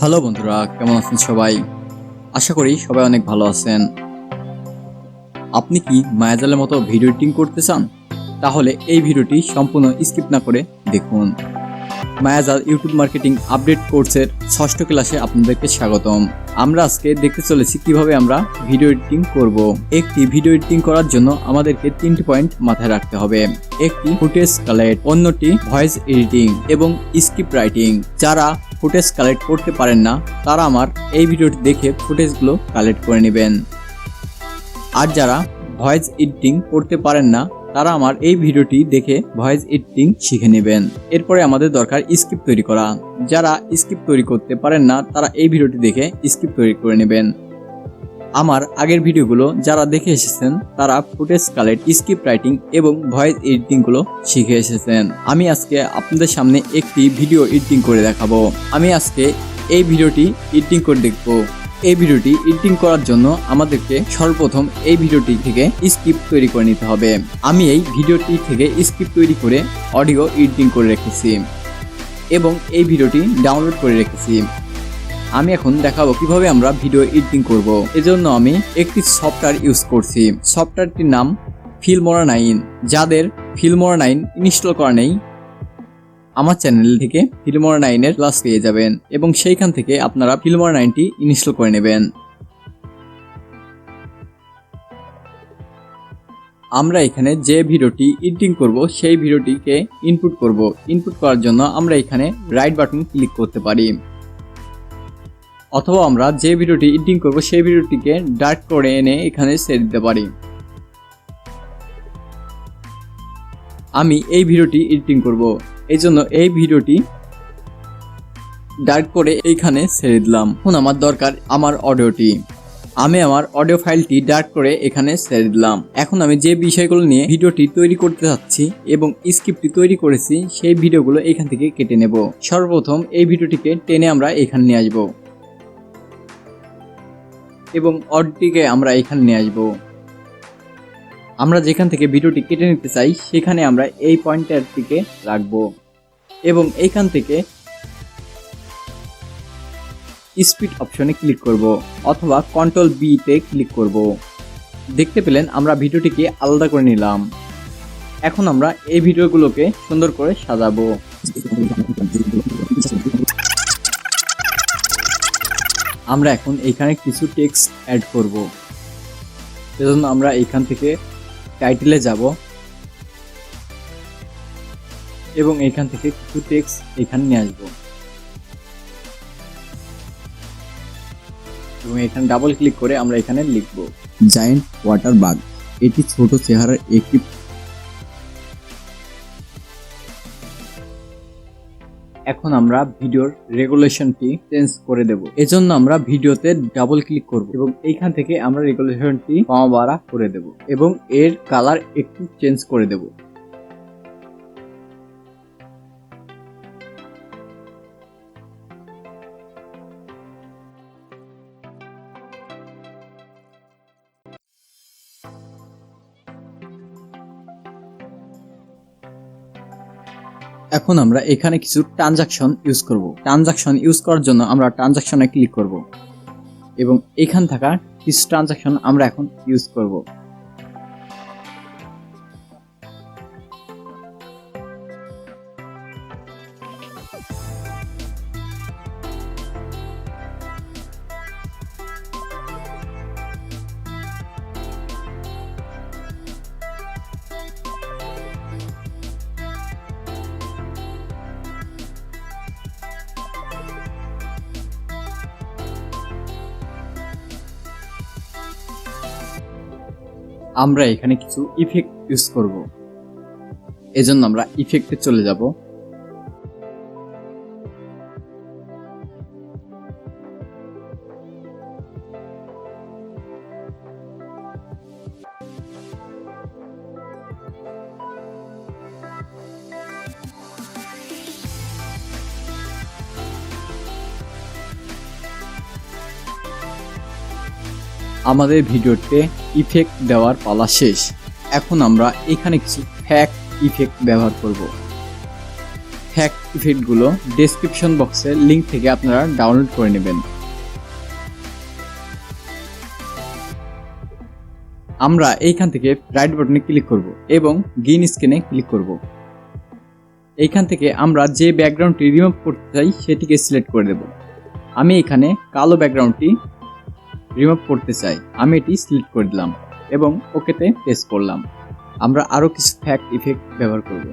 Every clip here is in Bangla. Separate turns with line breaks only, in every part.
হ্যালো বন্ধুরা, কেমন আছেন সবাই? আশা করি সবাই অনেক ভালো আছেন। আপনি কি মায়াজালের মতো ভিডিও এডিটিং করতে চান? তাহলে এই ভিডিওটি সম্পূর্ণ স্কিপ না করে দেখুন। মায়াজাল ইউটিউব মার্কেটিং আপডেট কোর্সের 6ষ্ঠ ক্লাসে আপনাদেরকে স্বাগতম। আমরা আজকে দেখতে চলেছি কিভাবে আমরা ভিডিও এডিটিং করব। একটি ভিডিও এডিটিং করার জন্য আমাদেরকে 3টি পয়েন্ট মাথায় রাখতে হবে। একটি ফুটেজ কালেক্ট, অন্যটি ভয়েস এডিটিং এবং স্ক্রিপ্ট রাইটিং। যারা ফুটেজ কালেক্ট করতে পারেন না তারা আমার এই ভিডিওটি দেখে ফুটেজগুলো কালেক্ট করে নেবেন। আর যারা ভয়েস এডিটিং করতে পারেন না তারা আমার এই ভিডিওটি দেখে ভয়েস এডিটিং শিখে নেবেন। এরপরে আমাদের দরকার স্ক্রিপ্ট তৈরি করা। যারা স্ক্রিপ্ট তৈরি করতে পারেন না তারা এই ভিডিওটি দেখে স্ক্রিপ্ট তৈরি করে নেবেন। আমার আগের ভিডিওগুলো যারা দেখে এসেছেন তারা ফুটেজ কালেক্ট, স্ক্রিপ্ট রাইটিং এবং ভয়েস এডিটিং গুলো শিখে এসেছেন। আমি আজকে আপনাদের সামনে একটি ভিডিও এডিটিং করে দেখাবো। আমি আজকে এই ভিডিওটি এডিটিং করে দেখবো। এই ভিডিওটি এডিটিং করার জন্য আমাদেরকে সর্বপ্রথম এই ভিডিওটি থেকে স্ক্রিপ্ট তৈরি করে নিতে হবে। আমি এই ভিডিওটি থেকে স্ক্রিপ্ট তৈরি করে অডিও এডিটিং করে রেখেছি এবং এই ভিডিওটি ডাউনলোড করে রেখেছি। আমি এখন দেখাবো কিভাবে আমরা ভিডিও এডিটিং করব। এজন্য আমি একটি সফটওয়্যার ইউজ করছি। সফটওয়্যারটির নাম filmora 9। যাদের filmora 9 ইনস্টল করা নেই, আমার চ্যানেল থেকে filmora 9 এর ক্লাস পেয়ে যাবেন এবং সেইখান থেকে আপনারা filmora 9টি ইনস্টল করে নেবেন। আমরা এখানে যে ভিডিওটি এডিটিং করব সেই ভিডিওটিকে ইনপুট করব। ইনপুট করার জন্য আমরা এখানে রাইট বাটন ক্লিক করতে পারি, অথবা আমরা যে ভিডিওটি এডিটিং করব সেই ভিডিওটিকে ডার্ক করে এনে এখানে সেট দিতে পারি। আমি এই ভিডিওটি এডিটিং করব, এই জন্য এই ভিডিওটি ডার্ক করে এইখানে ছেড়ে দিলাম। এখন আমার দরকার আমার অডিওটি। আমি আমার অডিও ফাইলটি ডার্ক করে এখানে ছেড়ে দিলাম। এখন আমি যে বিষয়গুলো নিয়ে ভিডিওটি তৈরি করতে যাচ্ছি এবং স্ক্রিপ্টটি তৈরি করেছি সেই ভিডিওগুলো এখান থেকে কেটে নেব। সর্বপ্রথম এই ভিডিওটিকে টেনে আমরা এখানে নিয়ে আসবো এবং অডিওটিকে আমরা এখানে নিয়ে আসবো। আমরা যেখান থেকে ভিডিওটি কেটে নিতে চাই সেখানে আমরা এই পয়েন্টারটিকে রাখবো এবং এইখান থেকে স্পিড অপশনে ক্লিক করব অথবা কন্ট্রোল বি তে ক্লিক করব। দেখতে পেলেন আমরা ভিডিওটিকে আলাদা করে নিলাম। এখন আমরা এই ভিডিওগুলোকে সুন্দর করে সাজাবো। আমরা এখন এখানে কিছু টেক্সট অ্যাড করব। সেজন্য আমরা এখান থেকে টাইটেলে যাব এবং এখান থেকে কিছু টেক্সট এখানে নিয়ে আসবো এবং এখানে ডাবল ক্লিক করে আমরা এখানে লিখব জায়ান্ট ওয়াটার বাগ। এটি ছোট চেহারার একটি। এখন আমরা ভিডিওর রেগুলেশনটি চেঞ্জ করে দেব। এজন্য আমরা ভিডিওতে ডাবল ক্লিক করব এবং এইখান থেকে আমরা রেগুলেশনটি কমা বাড়া করে দেব এবং এর কালার একটু চেঞ্জ করে দেব। এখন আমরা এখানে কিছু ট্রানজাকশন ইউজ করব। ট্রানজাকশন ইউজ করার জন্য আমরা ট্রানজাকশনে ক্লিক করব এবং এখান থাকা কিছু ট্রানজাকশন আমরা এখন ইউজ করব। আমরা এখানে কিছু ইফেক্ট ইউজ করব। এজন্য আমরা ইফেক্টে চলে যাব। আমাদের ভিডিওতে ইফেক্ট দেওয়ার পালা শেষ। এখন আমরা এখানে কিছু ফ্যাক্ট ইফেক্ট ব্যবহার করব। ফ্যাক্ট ইফেক্টগুলো ডেসক্রিপশন বক্সের লিঙ্ক থেকে আপনারা ডাউনলোড করে নেবেন। আমরা এইখান থেকে রাইট বাটনে ক্লিক করব এবং গ্রিন স্ক্রিনে ক্লিক করব। এইখান থেকে আমরা যে ব্যাকগ্রাউন্ডটি রিমুভ করতে চাই সেটিকে সিলেক্ট করে দেব। আমি এখানে কালো ব্যাকগ্রাউন্ডটি রিমুভ করতে চাই, আমি এটি সিলেক্ট করে দিলাম এবং ওকেতে প্রেস করলাম। আমরা আরও কিছু ফ্যাক্ট ইফেক্ট ব্যবহার করব।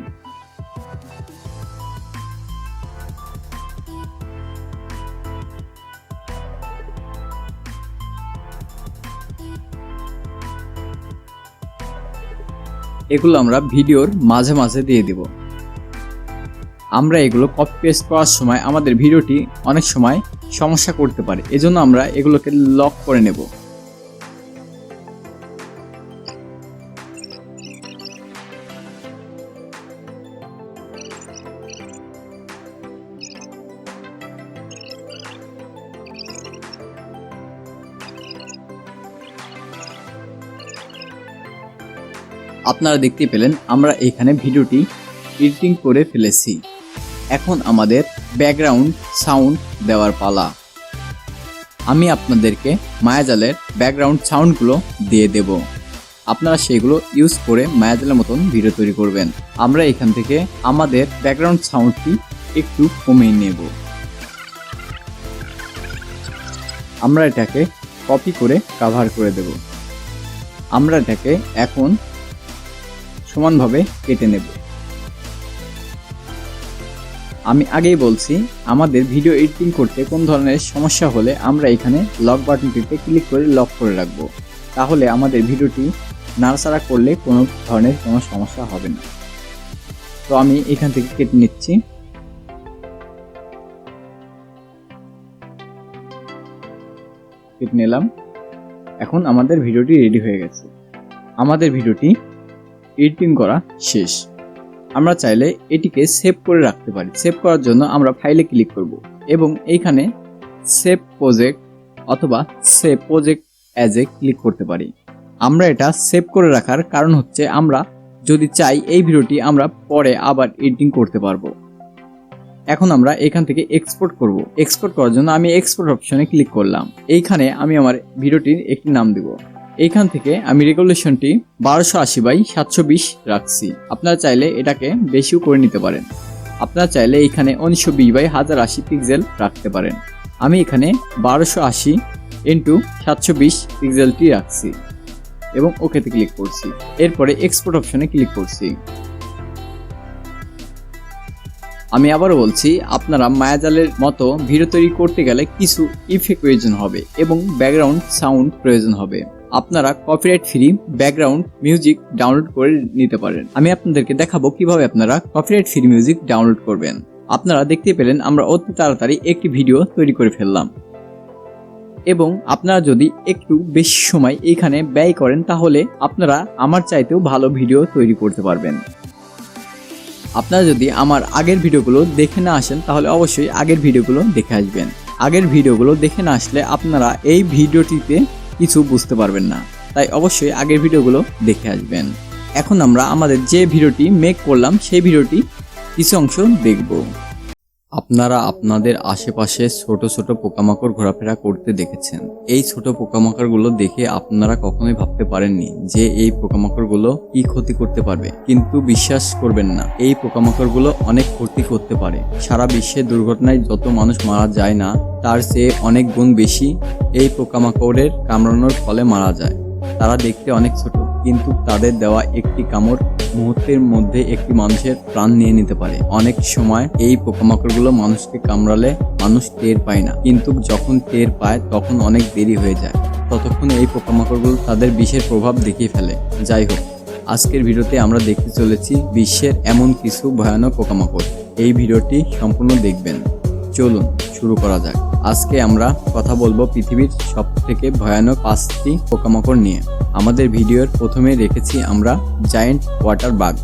এগুলো আমরা ভিডিওর মাঝে মাঝে দিয়ে দেব। আমরা এগুলো কপি পেস্ট করার সময় আমাদের ভিডিওটি অনেক সময় সমস্যা করতে পারে, এজন্য আমরা এগুলোকে লক করে নেব। আপনারা দেখতে পেলেন আমরা এখানে ভিডিওটি এডিটিং করে ফেলেছি। এখন আমাদের ব্যাকগ্রাউন্ড সাউন্ড দেওয়ার পালা। আমি আপনাদেরকে মায়াজালের ব্যাকগ্রাউন্ড সাউন্ডগুলো দিয়ে দেব, আপনারা সেগুলো ইউজ করে মায়াজালের মতন ভিডিও তৈরি করবেন। আমরা এখান থেকে আমাদের ব্যাকগ্রাউন্ড সাউন্ডটি একটু কমিয়ে নেব। আমরা এটাকে কপি করে কভার করে দেব। আমরা এটাকে এখন সমানভাবে কেটে নেব। আমি আগেই বলছি, আমাদের ভিডিও এডিটিং করতে কোন ধরনের সমস্যা হলে আমরা এখানে লক বাটনটিতে ক্লিক করে লক করে রাখব, তাহলে আমাদের ভিডিওটি নাড়াচাড়া করলে কোনো ধরনের কোনো সমস্যা হবে না। তো আমি এখান থেকে কেটে নিচ্ছি। কেটে নিলাম। এখন আমাদের ভিডিওটি রেডি হয়ে গেছে। আমাদের ভিডিওটি এডিটিং করা শেষ। আমরা চাইলে এটিকে সেভ করে রাখতে পারি। সেভ করার জন্য আমরা ফাইলে ক্লিক করব এবং এইখানে সেভ প্রজেক্ট অথবা save project as a click করতে পারি। আমরা এটা সেভ করে রাখার কারণ হচ্ছে, আমরা যদি চাই এই ভিডিওটি আমরা পরে আবার এডিটিং করতে পারবো। এখন আমরা এখান থেকে এক্সপোর্ট করব। এক্সপোর্ট করার জন্য আমি এক্সপোর্ট অপশনে ক্লিক করলাম। এইখানে আমি আমার ভিডিওটির একটি নাম দেব। এইখান থেকে আমি রেগুলেশনটি 1280x720 রাখছি। আপনারা চাইলে এটাকে বেশিও করে নিতে পারেন। আপনারা চাইলে এখানে 1920x1080 পিক্সেল রাখতে পারেন। আমি এখানে 1280x720 পিক্সেলটি রাখছি এবং ওকেতে ক্লিক করছি। এরপরে এক্সপোর্ট অপশনে ক্লিক করছি। আমি আবারও বলছি, আপনারা মায়াজালের মতো ভিডিও তৈরি করতে গেলে কিছু ইফেক্ট প্রয়োজন হবে এবং ব্যাকগ্রাউন্ড সাউন্ড প্রয়োজন হবে। আপনারা copyright free background music download করে নিতে পারেন। আমি আপনাদেরকে দেখাবো কিভাবে আপনারা কপিরাইট ফ্রি মিউজিক ডাউনলোড করবেন। আপনারা দেখতে পেলেন আমরা অতি তাড়াতাড়ি একটি ভিডিও তৈরি করে ফেললাম এবং আপনারা যদি একটু বেশি সময় এখানে ব্যয় করেন তাহলে আপনারা আমার চাইতেও ভালো ভিডিও তৈরি করতে পারবেন। আপনারা যদি আমার আগের ভিডিওগুলো দেখে না আসেন তাহলে অবশ্যই আগের ভিডিওগুলো দেখে আসবেন। আগের ভিডিওগুলো দেখে না আসলে আপনারা এই ভিডিওটিতে কিছু বুঝতে পারবেন না, তাই অবশ্যই আগের ভিডিওগুলো দেখে আসবেন। এখন আমরা আমাদের যে ভিডিওটি মেক করলাম সেই ভিডিওটি কিছু অংশ দেখব। আপনারা আপনাদের আশেপাশে ছোট ছোট পোকামাকড় ঘোরাফেরা করতে দেখেছেন। এই ছোট পোকামাকড়গুলো দেখে আপনারা কখনোই ভাবতে পারেননি যে এই পোকামাকড়গুলো কি ক্ষতি করতে পারবে, কিন্তু বিশ্বাস করবেন না, এই পোকামাকড়গুলো অনেক ক্ষতি করতে পারে। সারা বিশ্বে দুর্ঘটনায় যত মানুষ মারা যায় না, তার চেয়ে অনেক গুণ বেশি এই পোকামাকড়ের কামড়ানোর ফলে মারা যায়। তারা দেখতে অনেক ছোট, কিন্তু তাদের দেওয়া একটি কামড় মুহূর্তের মধ্যে একটি মানুষের প্রাণ নিয়ে নিতে পারে। অনেক সময় এই পোকামাকড়গুলো মানুষকে কামড়ালে মানুষ টের পায় না, কিন্তু যখন টের পায় তখন অনেক দেরি হয়ে যায়। ততক্ষণে এই পোকামাকড়গুলো তাদের বিষের প্রভাব দেখিয়ে ফেলে। যাই হোক, আজকের ভিডিওতে আমরা দেখতে চলেছি বিশ্বের এমন কিছু ভয়ানক পোকামাকড়। এই ভিডিওটি সম্পূর্ণ দেখবেন। চলুন শুরু করা যাক। আজকে আমরা কথা বলবো পৃথিবীর সবথেকে ভয়ানক 5টি পোকামাকড় নিয়ে। আমাদের ভিডিওর প্রথমে রেখেছি আমরা জায়ান্ট ওয়াটার বাগ।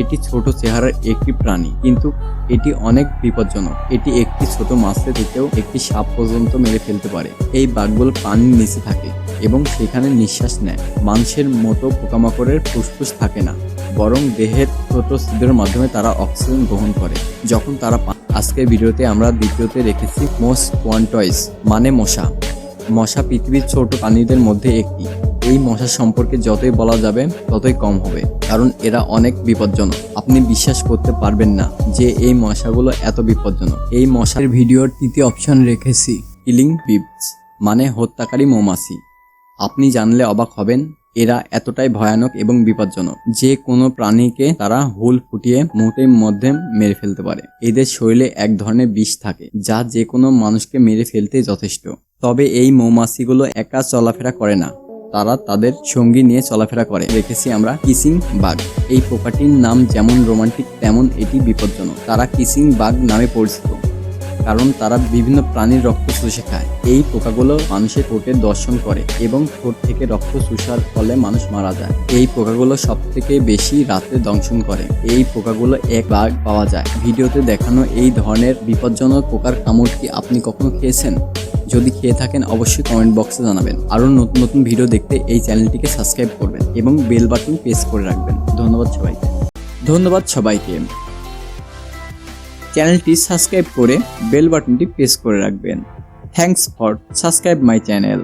এটি ছোট চেহারার একটি প্রাণী, কিন্তু এটি অনেক বিপজ্জনক। এটি একটি ছোট মাছের থেকেও একটি সাপ পর্যন্ত মেরে ফেলতে পারে। এই বাঘগুলো পানির নিচে থাকে এবং সেখানে নিঃশ্বাস নেয়। মানুষের মতো পোকামাকড়ের ফুসফুস থাকে না, বরং দেহের ছোট ছিদ্রের মাধ্যমে তারা অক্সিজেন গ্রহণ করে যখন তারা আজকের ভিডিওতে আমরা দ্বিতীয়তে রেখেছি মস্কুয়ান্টয়েস মানে মশা। মশা পৃথিবীর ছোট প্রাণীদের মধ্যে একটি। এই মশা সম্পর্কে যতই বলা যাবে ততই কম হবে, কারণ এরা অনেক বিপজ্জনক। আপনি বিশ্বাস করতে পারবেন না যে এই মশাগুলো এত বিপজ্জনক। এই মশার ভিডিওর তৃতীয় অপশন রেখেছি কিলিং বিভস মানে হত্যাকারী মৌমাছি। আপনি জানলে অবাক হবেন, এরা এতটাই ভয়ানক এবং বিপজ্জনক যে কোনো প্রাণীকে তারা হুল ফুটিয়ে মুহূর্তের মধ্যে মেরে ফেলতে পারে। এদের শরীরে এক ধরনের বিষ থাকে যা যে কোনো মানুষকে মেরে ফেলতে যথেষ্ট। তবে এই মৌমাছিগুলো একা চলাফেরা করে না, তারা তাদের সঙ্গী নিয়ে চলাফেরা করে। রেখেছি আমরা কিসিং বাগ। এই পোকাটির নাম যেমন রোমান্টিক তেমন এটি বিপজ্জনক। তারা কিসিং বাগ নামে পরিচিত কারণ তারা বিভিন্ন প্রাণীর রক্ত চুষে খায়। এই পোকাগুলো মানুষের ঠোঁটে দর্শন করে এবং ঠোঁট থেকে রক্ত চুষার ফলে মানুষ মারা যায়। এই পোকাগুলো সব থেকে বেশি রাতে দংশন করে। এই পোকাগুলো এক ভাগ পাওয়া যায়। ভিডিওতে দেখানো এই ধরনের বিপজ্জনক পোকার কামড় কি আপনি কখনো খেয়েছেন? যদি খেয়ে থাকেন অবশ্যই কমেন্ট বক্সে জানাবেন। আরও নতুন নতুন ভিডিও দেখতে এই চ্যানেলটিকে সাবস্ক্রাইব করবেন এবং বেল বাটন প্রেস করে রাখবেন। ধন্যবাদ সবাইকে। চ্যানেলটি সাবস্ক্রাইব করে বেল বাটনটি প্রেস করে রাখবেন। Thanks for subscribe my channel.